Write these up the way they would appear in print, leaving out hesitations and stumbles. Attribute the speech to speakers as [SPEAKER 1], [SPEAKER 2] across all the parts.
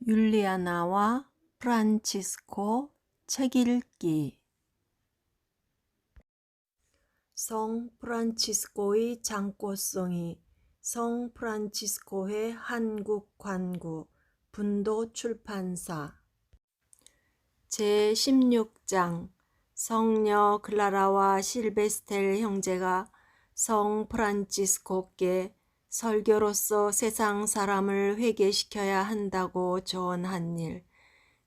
[SPEAKER 1] 율리아나와 프란치스코 책 읽기. 성 프란치스코의 장꽃송이, 성 프란치스코회 한국 관구, 분도 출판사. 제16장. 성녀 클라라와 실베스텔 형제가 성 프란치스코께 설교로서 세상 사람을 회개시켜야 한다고 조언한 일.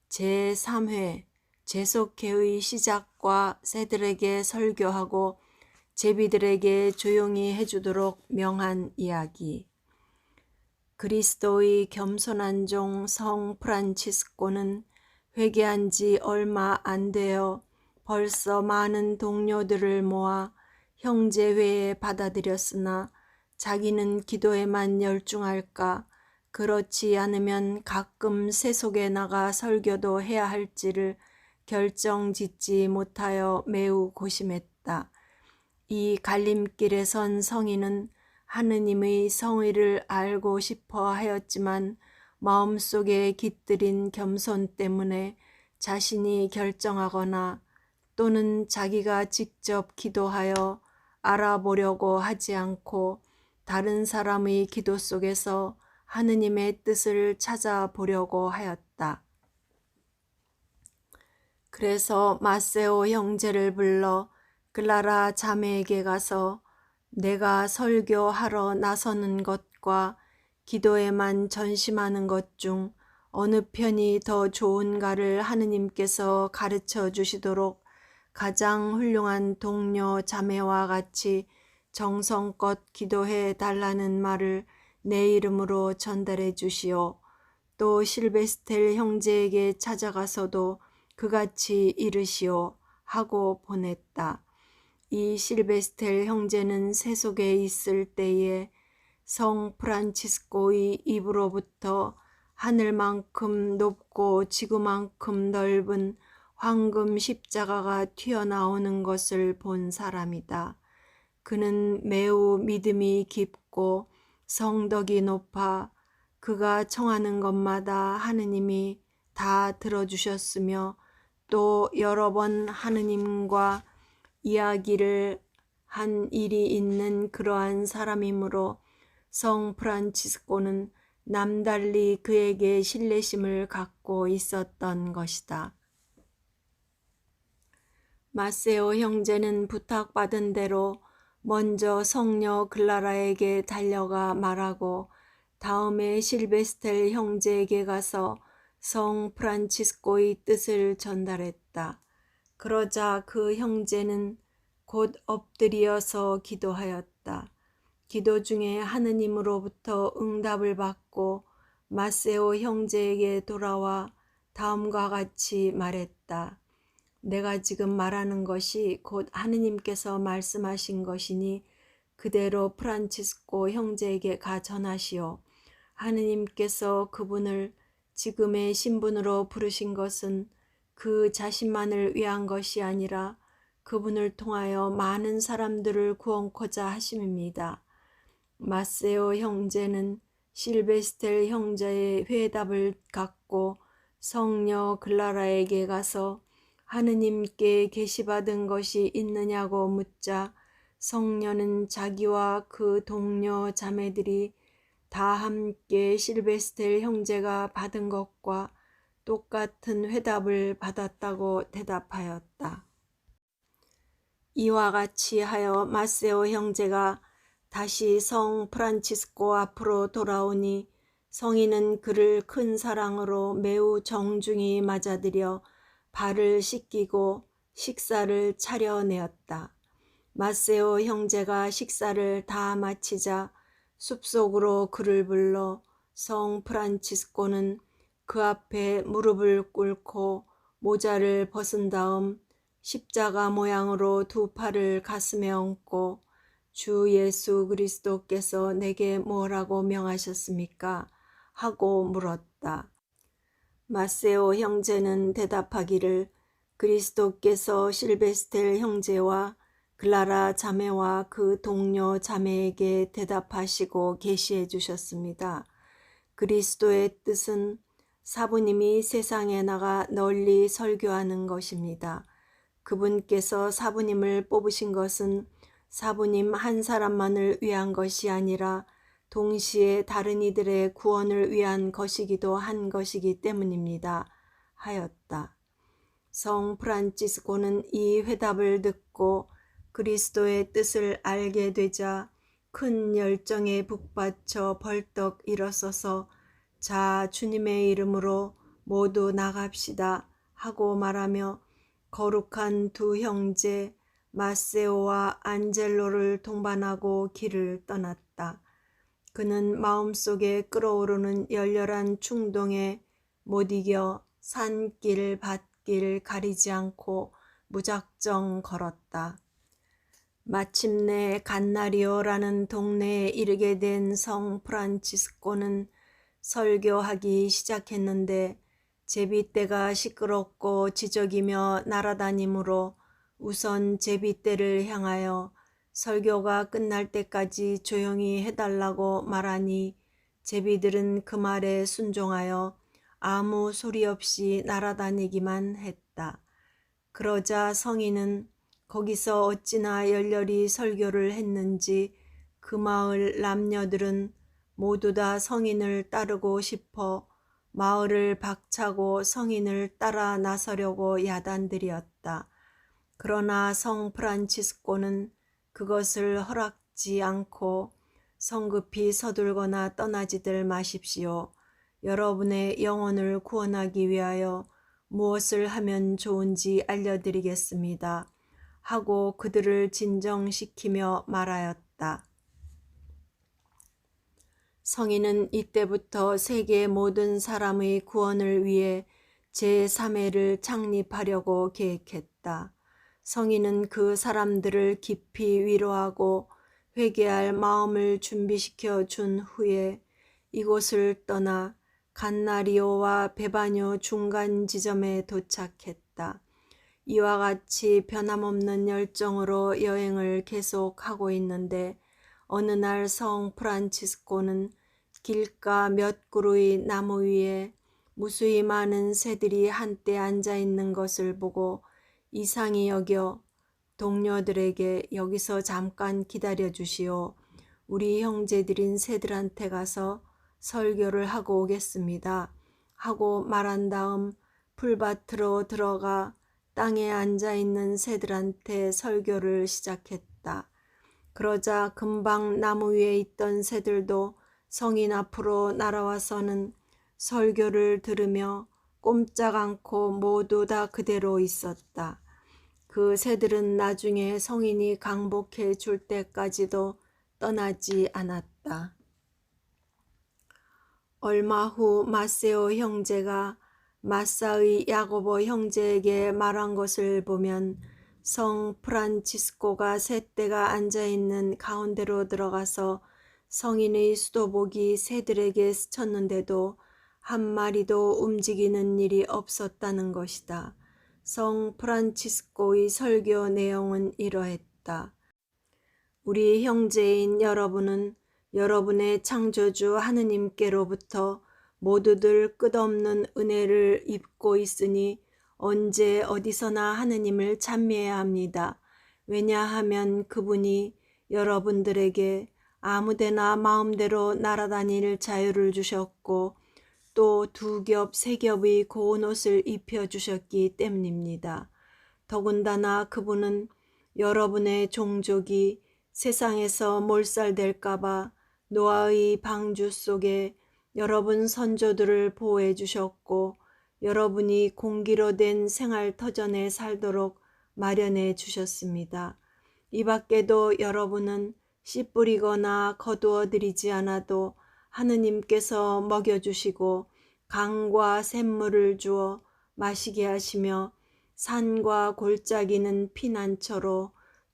[SPEAKER 1] 제3회. 제속회의 시작과 새들에게 설교하고 제비들에게 조용히 해주도록 명한 이야기. 그리스도의 겸손한 종 성 프란치스코는 회개한 지 얼마 안 되어 벌써 많은 동료들을 모아 형제회에 받아들였으나 자기는 기도에만 열중할까, 그렇지 않으면 가끔 세속에 나가 설교도 해야 할지를 결정짓지 못하여 매우 고심했다. 이 갈림길에 선 성인은 하느님의 성의를 알고 싶어 하였지만 마음속에 깃들인 겸손 때문에 자신이 결정하거나 또는 자기가 직접 기도하여 알아보려고 하지 않고 다른 사람의 기도 속에서 하느님의 뜻을 찾아보려고 하였다. 그래서 마세오 형제를 불러 클라라 자매에게 가서 내가 설교하러 나서는 것과 기도에만 전심하는 것 중 어느 편이 더 좋은가를 하느님께서 가르쳐 주시도록 가장 훌륭한 동료 자매와 같이 정성껏 기도해 달라는 말을 내 이름으로 전달해 주시오. 또 실베스텔 형제에게 찾아가서도 그같이 이르시오 하고 보냈다. 이 실베스텔 형제는 세속에 있을 때에 성 프란치스코의 입으로부터 하늘만큼 높고 지구만큼 넓은 황금 십자가가 튀어나오는 것을 본 사람이다. 그는 매우 믿음이 깊고 성덕이 높아 그가 청하는 것마다 하느님이 다 들어주셨으며 또 여러 번 하느님과 이야기를 한 일이 있는 그러한 사람이므로 성 프란치스코는 남달리 그에게 신뢰심을 갖고 있었던 것이다. 마세오 형제는 부탁받은 대로 먼저 성녀 클라라에게 달려가 말하고 다음에 실베스텔 형제에게 가서 성 프란치스코의 뜻을 전달했다. 그러자 그 형제는 곧 엎드려서 기도하였다. 기도 중에 하느님으로부터 응답을 받고 마세오 형제에게 돌아와 다음과 같이 말했다. 내가 지금 말하는 것이 곧 하느님께서 말씀하신 것이니 그대로 프란치스코 형제에게 가 전하시오. 하느님께서 그분을 지금의 신분으로 부르신 것은 그 자신만을 위한 것이 아니라 그분을 통하여 많은 사람들을 구원코자 하심입니다. 마세오 형제는 실베스텔 형제의 회답을 갖고 성녀 클라라에게 가서 하느님께 계시받은 것이 있느냐고 묻자 성녀는 자기와 그 동료 자매들이 다 함께 실베스텔 형제가 받은 것과 똑같은 회답을 받았다고 대답하였다. 이와 같이 하여 마세오 형제가 다시 성 프란치스코 앞으로 돌아오니 성인은 그를 큰 사랑으로 매우 정중히 맞아들여 발을 씻기고 식사를 차려내었다. 마세오 형제가 식사를 다 마치자 숲속으로 그를 불러 성 프란치스코는 그 앞에 무릎을 꿇고 모자를 벗은 다음 십자가 모양으로 두 팔을 가슴에 얹고 주 예수 그리스도께서 내게 뭐라고 명하셨습니까? 하고 물었다. 마세오 형제는 대답하기를 그리스도께서 실베스텔 형제와 클라라 자매와 그 동료 자매에게 대답하시고 계시해 주셨습니다. 그리스도의 뜻은 사부님이 세상에 나가 널리 설교하는 것입니다. 그분께서 사부님을 뽑으신 것은 사부님 한 사람만을 위한 것이 아니라 동시에 다른 이들의 구원을 위한 것이기도 한 것이기 때문입니다. 하였다. 성 프란치스코는 이 회답을 듣고 그리스도의 뜻을 알게 되자 큰 열정에 북받쳐 벌떡 일어서서 자 주님의 이름으로 모두 나갑시다 하고 말하며 거룩한 두 형제 마세오와 안젤로를 동반하고 길을 떠났다. 그는 마음속에 끓어오르는 열렬한 충동에 못 이겨 산길 밭길 가리지 않고 무작정 걸었다. 마침내 간나리오라는 동네에 이르게 된 성 프란치스코는 설교하기 시작했는데 제비떼가 시끄럽고 지저귀며 날아다니므로 우선 제비떼를 향하여 설교가 끝날 때까지 조용히 해달라고 말하니 제비들은 그 말에 순종하여 아무 소리 없이 날아다니기만 했다. 그러자 성인은 거기서 어찌나 열렬히 설교를 했는지 그 마을 남녀들은 모두 다 성인을 따르고 싶어 마을을 박차고 성인을 따라 나서려고 야단들이었다. 그러나 성 프란치스코는 그것을 허락지 않고 성급히 서둘거나 떠나지들 마십시오. 여러분의 영혼을 구원하기 위하여 무엇을 하면 좋은지 알려드리겠습니다. 하고 그들을 진정시키며 말하였다. 성인은 이때부터 세계 모든 사람의 구원을 위해 제3회를 창립하려고 계획했다. 성인은 그 사람들을 깊이 위로하고 회개할 마음을 준비시켜 준 후에 이곳을 떠나 간나리오와 베바뇨 중간 지점에 도착했다. 이와 같이 변함없는 열정으로 여행을 계속하고 있는데 어느 날 성 프란치스코는 길가 몇 그루의 나무 위에 무수히 많은 새들이 한때 앉아 있는 것을 보고 이상히 여겨 동료들에게 여기서 잠깐 기다려 주시오. 우리 형제들인 새들한테 가서 설교를 하고 오겠습니다. 하고 말한 다음 풀밭으로 들어가 땅에 앉아 있는 새들한테 설교를 시작했다. 그러자 금방 나무 위에 있던 새들도 성인 앞으로 날아와서는 설교를 들으며 꼼짝 않고 모두 다 그대로 있었다. 그 새들은 나중에 성인이 강복해 줄 때까지도 떠나지 않았다. 얼마 후 마세오 형제가 마사의 야고보 형제에게 말한 것을 보면 성 프란치스코가 새떼가 앉아있는 가운데로 들어가서 성인의 수도복이 새들에게 스쳤는데도 한 마리도 움직이는 일이 없었다는 것이다. 성 프란치스코의 설교 내용은 이러했다. 우리 형제인 여러분은 여러분의 창조주 하느님께로부터 모두들 끝없는 은혜를 입고 있으니 언제 어디서나 하느님을 찬미해야 합니다. 왜냐하면 그분이 여러분들에게 아무데나 마음대로 날아다닐 자유를 주셨고 또 2겹, 3겹의 고운 옷을 입혀주셨기 때문입니다. 더군다나 그분은 여러분의 종족이 세상에서 몰살될까봐 노아의 방주 속에 여러분 선조들을 보호해 주셨고 여러분이 공기로 된 생활터전에 살도록 마련해 주셨습니다. 이 밖에도 여러분은 씨 뿌리거나 거두어 드리지 않아도 하느님께서 먹여주시고 강과 샘물을 주어 마시게 하시며 산과 골짜기는 피난처로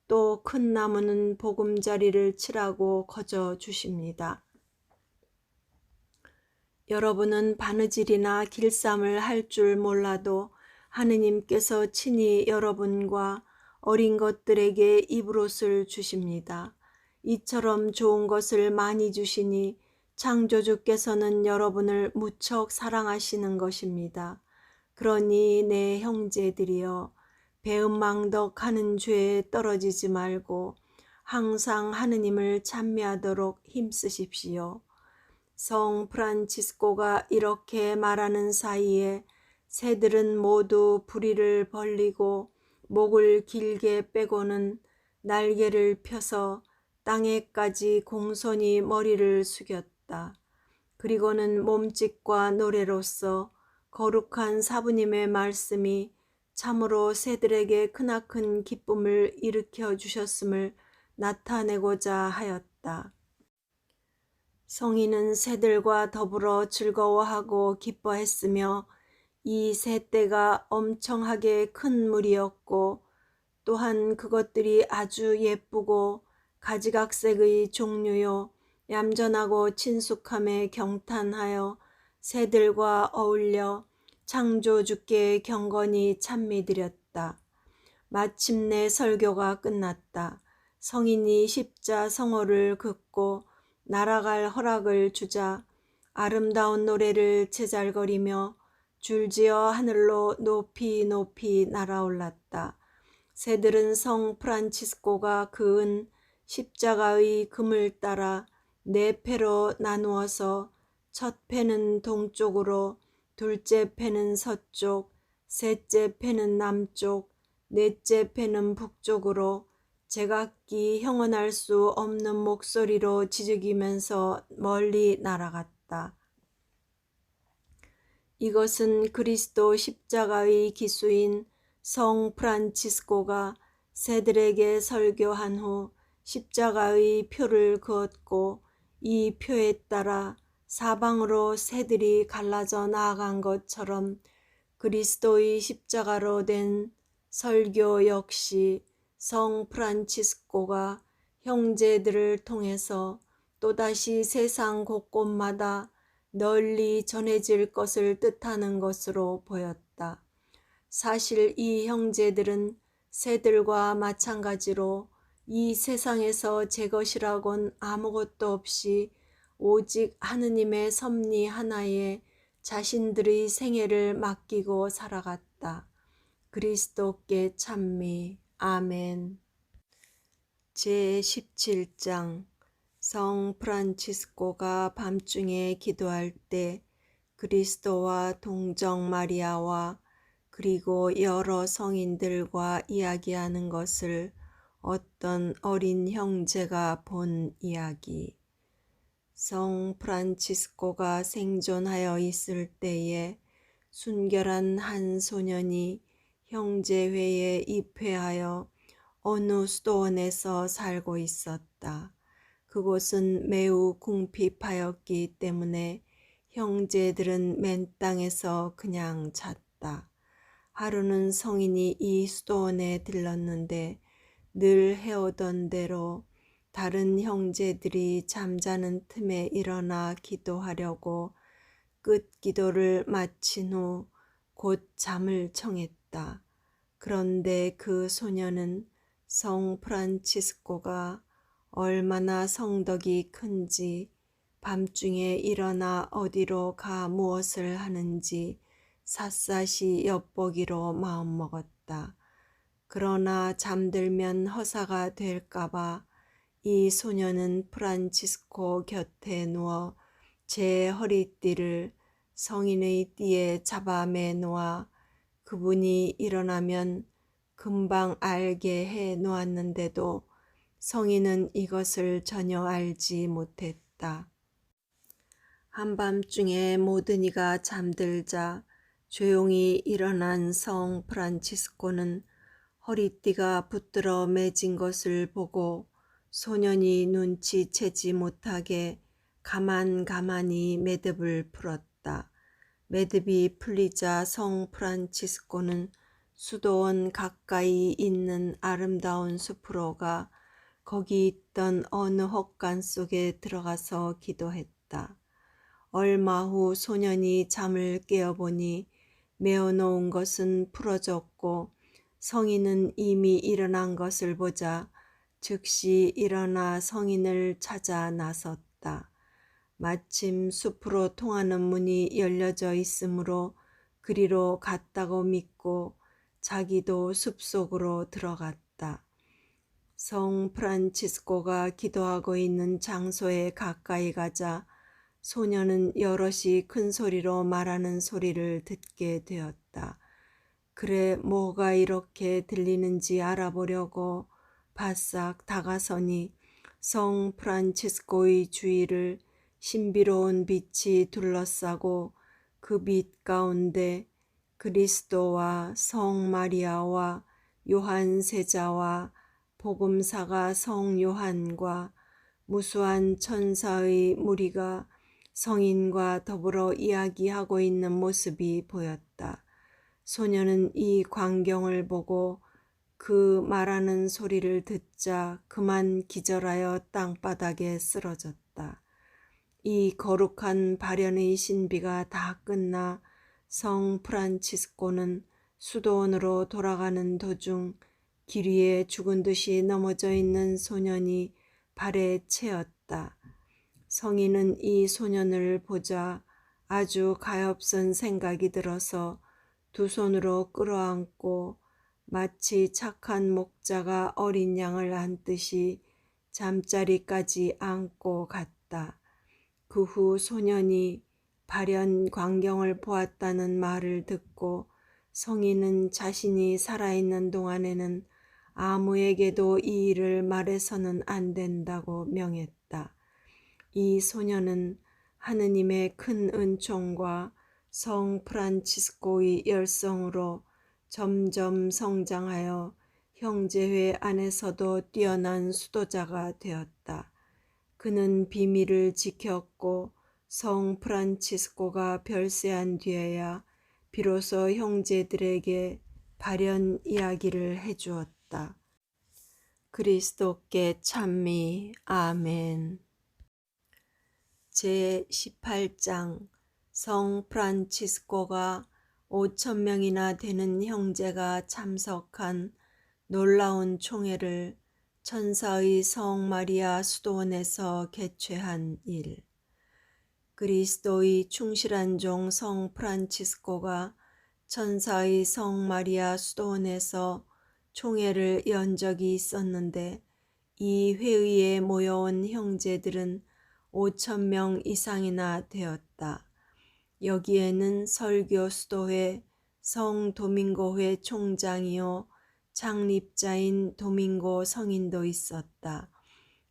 [SPEAKER 1] 또 큰 나무는 보금자리를 치라고 거저 주십니다. 여러분은 바느질이나 길쌈을 할 줄 몰라도 하느님께서 친히 여러분과 어린 것들에게 입을 옷을 주십니다. 이처럼 좋은 것을 많이 주시니 창조주께서는 여러분을 무척 사랑하시는 것입니다. 그러니 내 형제들이여 배은망덕하는 죄에 떨어지지 말고 항상 하느님을 찬미하도록 힘쓰십시오. 성 프란치스코가 이렇게 말하는 사이에 새들은 모두 부리를 벌리고 목을 길게 빼고는 날개를 펴서 땅에까지 공손히 머리를 숙였다. 그리고는 몸짓과 노래로서 거룩한 사부님의 말씀이 참으로 새들에게 크나큰 기쁨을 일으켜 주셨음을 나타내고자 하였다. 성인은 새들과 더불어 즐거워하고 기뻐했으며 이 새 떼가 엄청하게 큰 무리였고 또한 그것들이 아주 예쁘고 가지각색의 종류요 얌전하고 친숙함에 경탄하여 새들과 어울려 창조주께 경건히 찬미드렸다. 마침내 설교가 끝났다. 성인이 십자 성호를 긋고 날아갈 허락을 주자 아름다운 노래를 제잘거리며 줄지어 하늘로 높이 높이 날아올랐다. 새들은 성 프란치스코가 그은 십자가의 금을 따라 네 패로 나누어서 첫 패는 동쪽으로, 둘째 패는 서쪽, 셋째 패는 남쪽, 넷째 패는 북쪽으로 제각기 형언할 수 없는 목소리로 지저귀면서 멀리 날아갔다. 이것은 그리스도 십자가의 기수인 성 프란치스코가 새들에게 설교한 후 십자가의 표를 그었고 이 표에 따라 사방으로 새들이 갈라져 나아간 것처럼 그리스도의 십자가로 된 설교 역시 성 프란치스코가 형제들을 통해서 또다시 세상 곳곳마다 널리 전해질 것을 뜻하는 것으로 보였다. 사실 이 형제들은 새들과 마찬가지로 이 세상에서 제 것이라곤 아무것도 없이 오직 하느님의 섭리 하나에 자신들의 생애를 맡기고 살아갔다. 그리스도께 찬미. 아멘. 제17장 성 프란치스코가 밤중에 기도할 때 그리스도와 동정 마리아와 그리고 여러 성인들과 이야기하는 것을 어떤 어린 형제가 본 이야기. 성 프란치스코가 생존하여 있을 때에 순결한 한 소년이 형제회에 입회하여 어느 수도원에서 살고 있었다. 그곳은 매우 궁핍하였기 때문에 형제들은 맨 땅에서 그냥 잤다. 하루는 성인이 이 수도원에 들렀는데 늘 해오던 대로 다른 형제들이 잠자는 틈에 일어나 기도하려고 끝 기도를 마친 후 곧 잠을 청했다. 그런데 그 소녀는 성 프란치스코가 얼마나 성덕이 큰지 밤중에 일어나 어디로 가 무엇을 하는지 샅샅이 엿보기로 마음먹었다. 그러나 잠들면 허사가 될까봐 이 소녀는 프란치스코 곁에 누워 제 허리띠를 성인의 띠에 잡아매 놓아 그분이 일어나면 금방 알게 해 놓았는데도 성인은 이것을 전혀 알지 못했다. 한밤중에 모든 이가 잠들자 조용히 일어난 성 프란치스코는 허리띠가 붙들어 매진 것을 보고 소년이 눈치채지 못하게 가만히 매듭을 풀었다. 매듭이 풀리자 성 프란치스코는 수도원 가까이 있는 아름다운 숲으로 가 거기 있던 어느 헛간 속에 들어가서 기도했다. 얼마 후 소년이 잠을 깨어보니 메어놓은 것은 풀어졌고 성인은 이미 일어난 것을 보자 즉시 일어나 성인을 찾아 나섰다. 마침 숲으로 통하는 문이 열려져 있으므로 그리로 갔다고 믿고 자기도 숲속으로 들어갔다. 성 프란치스코가 기도하고 있는 장소에 가까이 가자 소녀는 여럿이 큰 소리로 말하는 소리를 듣게 되었다. 그래, 뭐가 이렇게 들리는지 알아보려고 바싹 다가서니 성 프란치스코의 주위를 신비로운 빛이 둘러싸고 그 빛 가운데 그리스도와 성 마리아와 요한 세자와 복음사가 성 요한과 무수한 천사의 무리가 성인과 더불어 이야기하고 있는 모습이 보였다. 소녀는 이 광경을 보고 그 말하는 소리를 듣자 그만 기절하여 땅바닥에 쓰러졌다. 이 거룩한 발현의 신비가 다 끝나 성 프란치스코는 수도원으로 돌아가는 도중 길 위에 죽은 듯이 넘어져 있는 소년이 발에 채였다. 성인은 이 소년을 보자 아주 가엾은 생각이 들어서 두 손으로 끌어안고 마치 착한 목자가 어린 양을 안듯이 잠자리까지 안고 갔다. 그 후 소년이 발현 광경을 보았다는 말을 듣고 성인은 자신이 살아있는 동안에는 아무에게도 이 일을 말해서는 안 된다고 명했다. 이 소년은 하느님의 큰 은총과 성 프란치스코의 열성으로 점점 성장하여 형제회 안에서도 뛰어난 수도자가 되었다. 그는 비밀을 지켰고 성 프란치스코가 별세한 뒤에야 비로소 형제들에게 발현 이야기를 해주었다. 그리스도께 찬미. 아멘. 제18장 성 프란치스코가 5,000명이나 되는 형제가 참석한 놀라운 총회를 천사의 성 마리아 수도원에서 개최한 일. 그리스도의 충실한 종 성 프란치스코가 천사의 성 마리아 수도원에서 총회를 연 적이 있었는데 이 회의에 모여온 형제들은 5,000명 이상이나 되었다. 여기에는 설교 수도회 성 도밍고회 총장이요 창립자인 도밍고 성인도 있었다.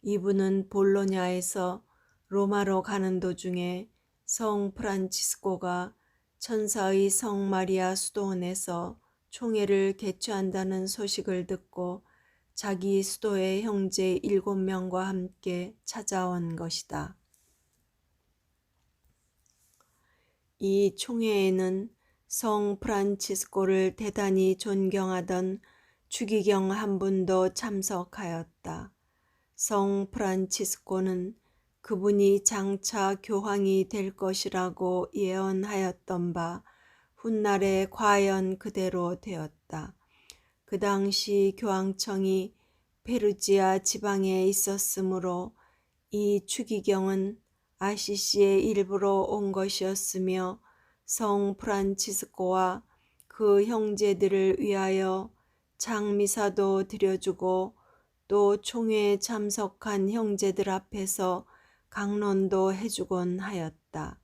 [SPEAKER 1] 이분은 볼로냐에서 로마로 가는 도중에 성 프란치스코가 천사의 성 마리아 수도원에서 총회를 개최한다는 소식을 듣고 자기 수도의 형제 7명과 함께 찾아온 것이다. 이 총회에는 성 프란치스코를 대단히 존경하던 추기경 한 분도 참석하였다. 성 프란치스코는 그분이 장차 교황이 될 것이라고 예언하였던 바 훗날에 과연 그대로 되었다. 그 당시 교황청이 페르지아 지방에 있었으므로 이 추기경은 아시시의 일부로 온 것이었으며 성 프란치스코와 그 형제들을 위하여 장미사도 드려주고 또 총회에 참석한 형제들 앞에서 강론도 해주곤 하였다.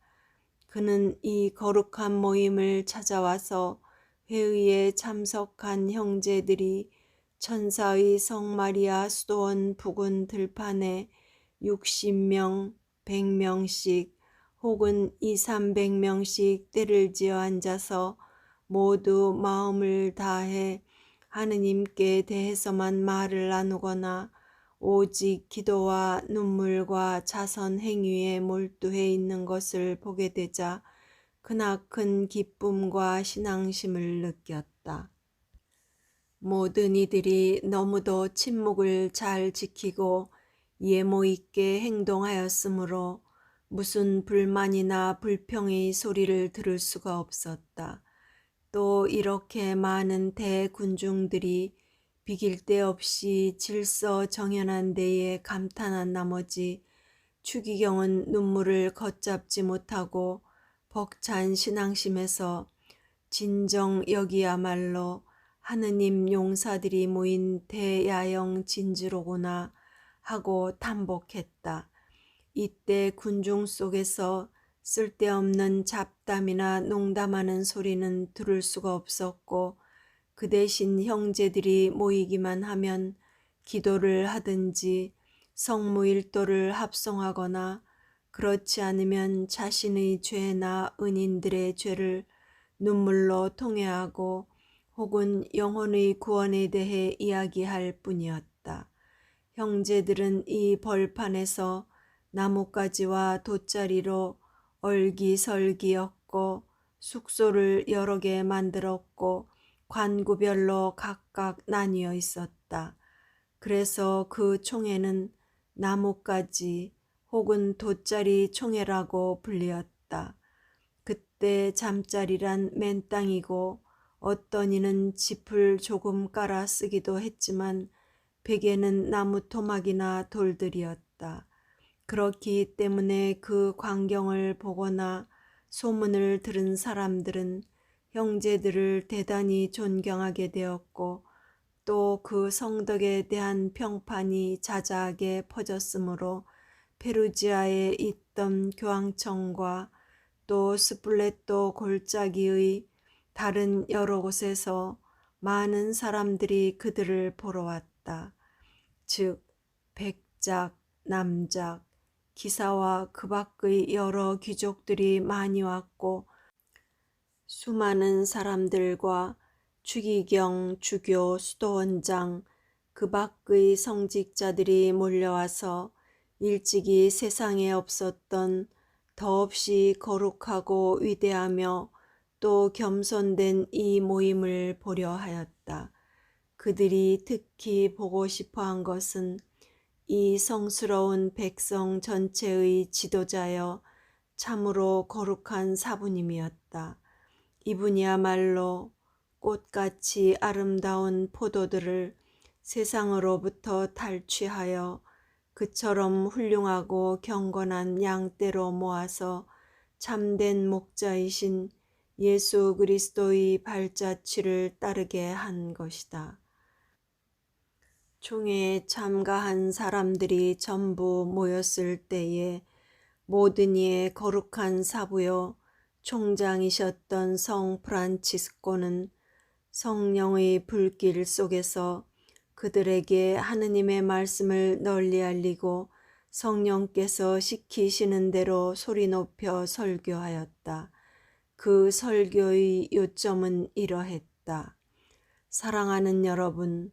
[SPEAKER 1] 그는 이 거룩한 모임을 찾아와서 회의에 참석한 형제들이 천사의 성 마리아 수도원 부근 들판에 60명, 100명씩 혹은 200~300명씩 때를 지어 앉아서 모두 마음을 다해 하느님께 대해서만 말을 나누거나 오직 기도와 눈물과 자선 행위에 몰두해 있는 것을 보게 되자 크나큰 기쁨과 신앙심을 느꼈다. 모든 이들이 너무도 침묵을 잘 지키고 예모 있게 행동하였으므로 무슨 불만이나 불평의 소리를 들을 수가 없었다. 또 이렇게 많은 대군중들이 비길 데 없이 질서 정연한 데에 감탄한 나머지 추기경은 눈물을 걷잡지 못하고 벅찬 신앙심에서 진정 여기야말로 하느님 용사들이 모인 대야영 진지로구나 하고 탐복했다. 이때 군중 속에서 쓸데없는 잡담이나 농담하는 소리는 들을 수가 없었고 그 대신 형제들이 모이기만 하면 기도를 하든지 성무일도를 합성하거나 그렇지 않으면 자신의 죄나 은인들의 죄를 눈물로 통회하고 혹은 영혼의 구원에 대해 이야기할 뿐이었다. 형제들은 이 벌판에서 나뭇가지와 돗자리로 얼기설기였고 숙소를 여러 개 만들었고 관구별로 각각 나뉘어 있었다. 그래서 그 총회는 나뭇가지 혹은 돗자리 총회라고 불리었다. 그때 잠자리란 맨땅이고 어떤 이는 짚을 조금 깔아 쓰기도 했지만 베개는 나무 토막이나 돌들이었다. 그렇기 때문에 그 광경을 보거나 소문을 들은 사람들은 형제들을 대단히 존경하게 되었고 또 그 성덕에 대한 평판이 자자하게 퍼졌으므로 페루지아에 있던 교황청과 또 스플레토 골짜기의 다른 여러 곳에서 많은 사람들이 그들을 보러 왔다. 즉 백작, 남작, 기사와 그 밖의 여러 귀족들이 많이 왔고 수많은 사람들과 추기경, 주교, 수도원장, 그 밖의 성직자들이 몰려와서 일찍이 세상에 없었던 더없이 거룩하고 위대하며 또 겸손된 이 모임을 보려 하였다. 그들이 특히 보고 싶어 한 것은 이 성스러운 백성 전체의 지도자여 참으로 거룩한 사부님이었다. 이분이야말로 꽃같이 아름다운 포도들을 세상으로부터 탈취하여 그처럼 훌륭하고 경건한 양떼로 모아서 참된 목자이신 예수 그리스도의 발자취를 따르게 한 것이다. 총회에 참가한 사람들이 전부 모였을 때에 모든 이의 거룩한 사부요 총장이셨던 성 프란치스코는 성령의 불길 속에서 그들에게 하느님의 말씀을 널리 알리고 성령께서 시키시는 대로 소리 높여 설교하였다. 그 설교의 요점은 이러했다. 사랑하는 여러분,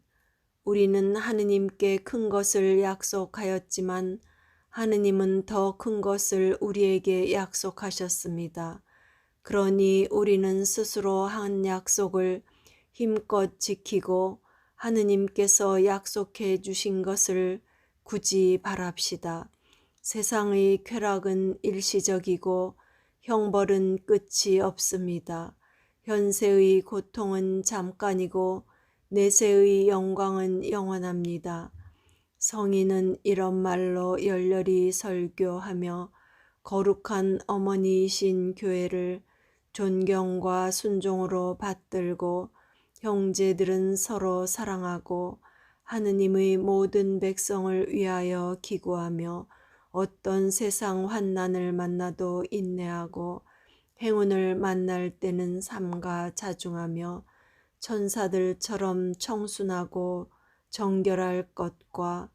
[SPEAKER 1] 우리는 하느님께 큰 것을 약속하였지만 하느님은 더 큰 것을 우리에게 약속하셨습니다. 그러니 우리는 스스로 한 약속을 힘껏 지키고 하느님께서 약속해 주신 것을 굳이 바랍시다. 세상의 쾌락은 일시적이고 형벌은 끝이 없습니다. 현세의 고통은 잠깐이고 내세의 영광은 영원합니다. 성인은 이런 말로 열렬히 설교하며 거룩한 어머니이신 교회를 존경과 순종으로 받들고 형제들은 서로 사랑하고 하느님의 모든 백성을 위하여 기구하며 어떤 세상 환난을 만나도 인내하고 행운을 만날 때는 삼가 자중하며 천사들처럼 청순하고 정결할 것과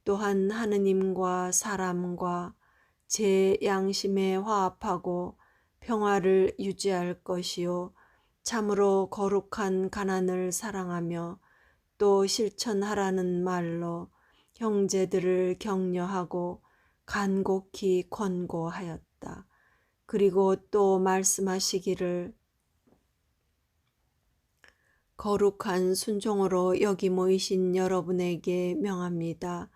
[SPEAKER 1] 또한 하느님과 사람과 제 양심에 화합하고 평화를 유지할 것이요 참으로 거룩한 가난을 사랑하며 또 실천하라는 말로 형제들을 격려하고 간곡히 권고하였다. 그리고 또 말씀하시기를 거룩한 순종으로 여기 모이신 여러분에게 명합니다.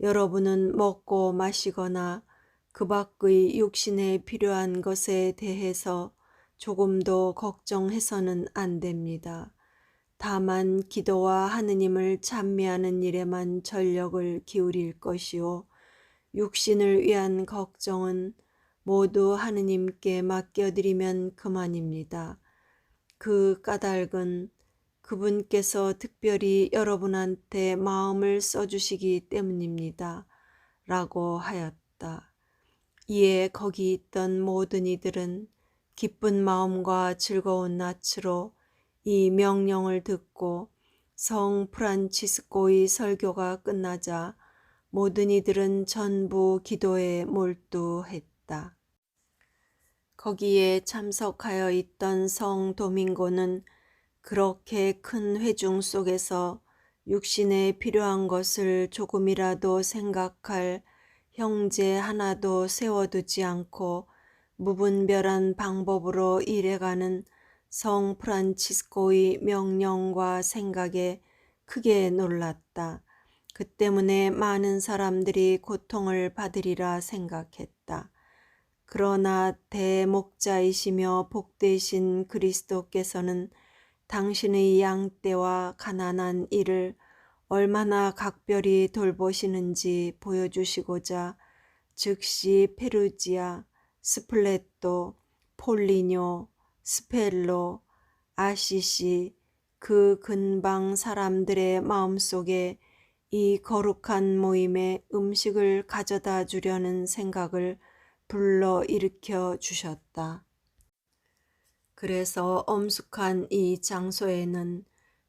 [SPEAKER 1] 여러분은 먹고 마시거나 그 밖의 육신에 필요한 것에 대해서 조금도 걱정해서는 안 됩니다. 다만 기도와 하느님을 찬미하는 일에만 전력을 기울일 것이요 육신을 위한 걱정은 모두 하느님께 맡겨드리면 그만입니다. 그 까닭은 그분께서 특별히 여러분한테 마음을 써주시기 때문입니다. 라고 하였다. 이에 거기 있던 모든 이들은 기쁜 마음과 즐거운 낯으로 이 명령을 듣고 성 프란치스코의 설교가 끝나자 모든 이들은 전부 기도에 몰두했다. 거기에 참석하여 있던 성 도밍고는 그렇게 큰 회중 속에서 육신에 필요한 것을 조금이라도 생각할 형제 하나도 세워두지 않고 무분별한 방법으로 일해가는 성 프란치스코의 명령과 생각에 크게 놀랐다. 그 때문에 많은 사람들이 고통을 받으리라 생각했다. 그러나 대목자이시며 복되신 그리스도께서는 당신의 양떼와 가난한 이를 얼마나 각별히 돌보시는지 보여주시고자 즉시 페루지아, 스플레토, 폴리뇨, 스펠로, 아시시 그 근방 사람들의 마음속에 이 거룩한 모임에 음식을 가져다 주려는 생각을 불러일으켜 주셨다. 그래서 엄숙한 이 장소에는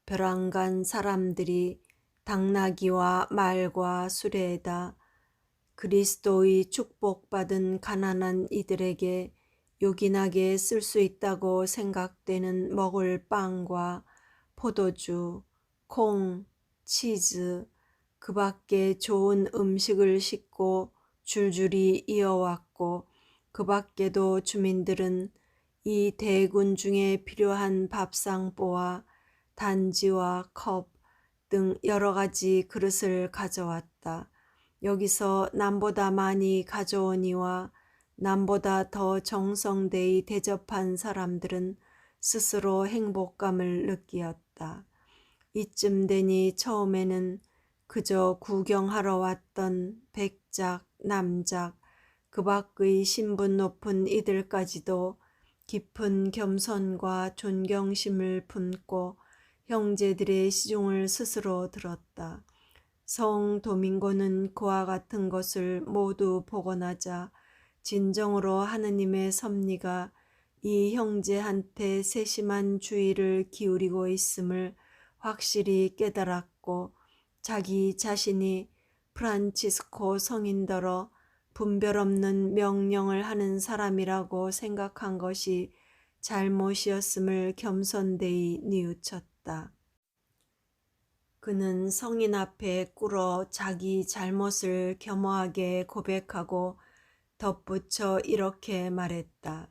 [SPEAKER 1] 벼랑간 사람들이 당나귀와 말과 수레에다 그리스도의 축복받은 가난한 이들에게 요긴하게 쓸 수 있다고 생각되는 먹을 빵과 포도주, 콩, 치즈, 그 밖에 좋은 음식을 싣고 줄줄이 이어왔고 그 밖에도 주민들은 이 대군 중에 필요한 밥상보와 단지와 컵 등 여러 가지 그릇을 가져왔다. 여기서 남보다 많이 가져오니와 남보다 더 정성되이 대접한 사람들은 스스로 행복감을 느끼었다. 이쯤 되니 처음에는 그저 구경하러 왔던 백작, 남작, 그 밖의 신분 높은 이들까지도 깊은 겸손과 존경심을 품고 형제들의 시중을 스스로 들었다. 성 도밍고는 그와 같은 것을 모두 보고 나자 진정으로 하느님의 섭리가 이 형제한테 세심한 주의를 기울이고 있음을 확실히 깨달았고 자기 자신이 프란치스코 성인더러 분별 없는 명령을 하는 사람이라고 생각한 것이 잘못이었음을 겸손되이 뉘우쳤다. 그는 성인 앞에 꿇어 자기 잘못을 겸허하게 고백하고 덧붙여 이렇게 말했다.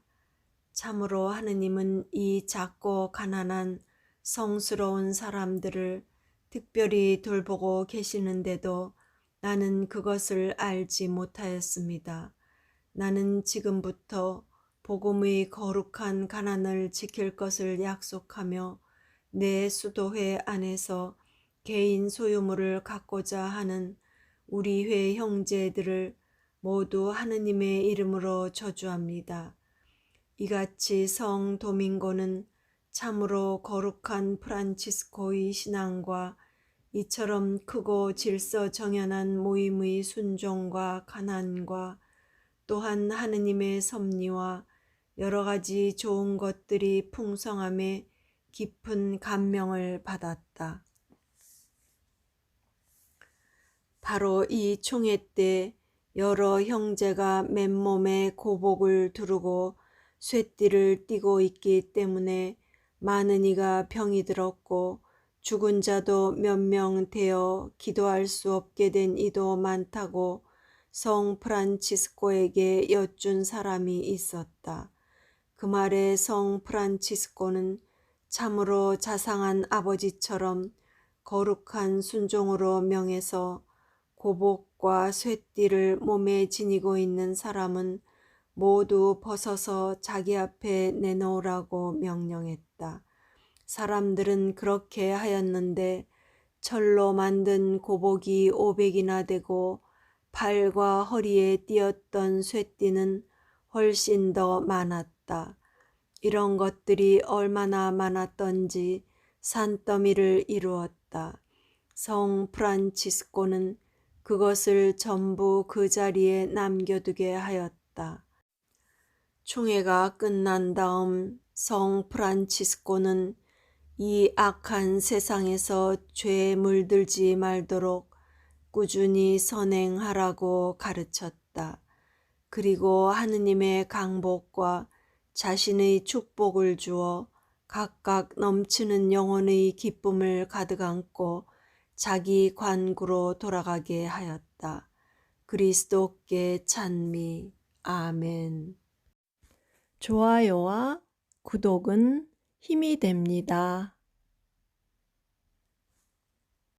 [SPEAKER 1] 참으로 하느님은 이 작고 가난한 성스러운 사람들을 특별히 돌보고 계시는데도 나는 그것을 알지 못하였습니다. 나는 지금부터 복음의 거룩한 가난을 지킬 것을 약속하며 내 수도회 안에서 개인 소유물을 갖고자 하는 우리 회 형제들을 모두 하느님의 이름으로 저주합니다. 이같이 성 도밍고는 참으로 거룩한 프란치스코의 신앙과 이처럼 크고 질서정연한 모임의 순종과 가난과 또한 하느님의 섭리와 여러 가지 좋은 것들이 풍성함에 깊은 감명을 받았다. 바로 이 총회 때 여러 형제가 맨몸에 고복을 두르고 쇠띠를 띠고 있기 때문에 많은 이가 병이 들었고 죽은 자도 몇 명 되어 기도할 수 없게 된 이도 많다고 성 프란치스코에게 여쭌 사람이 있었다. 그 말에 성 프란치스코는 참으로 자상한 아버지처럼 거룩한 순종으로 명해서 고복과 쇠띠를 몸에 지니고 있는 사람은 모두 벗어서 자기 앞에 내놓으라고 명령했다. 사람들은 그렇게 하였는데 철로 만든 고복이 500이나 되고 팔과 허리에 띄었던 쇠띠는 훨씬 더 많았다. 이런 것들이 얼마나 많았던지 산더미를 이루었다. 성 프란치스코는 그것을 전부 그 자리에 남겨두게 하였다. 총회가 끝난 다음 성 프란치스코는 이 악한 세상에서 죄에 물들지 말도록 꾸준히 선행하라고 가르쳤다. 그리고 하느님의 강복과 자신의 축복을 주어 각각 넘치는 영혼의 기쁨을 가득 안고 자기 관구로 돌아가게 하였다. 그리스도께 찬미. 아멘. 좋아요와 구독은 힘이 됩니다.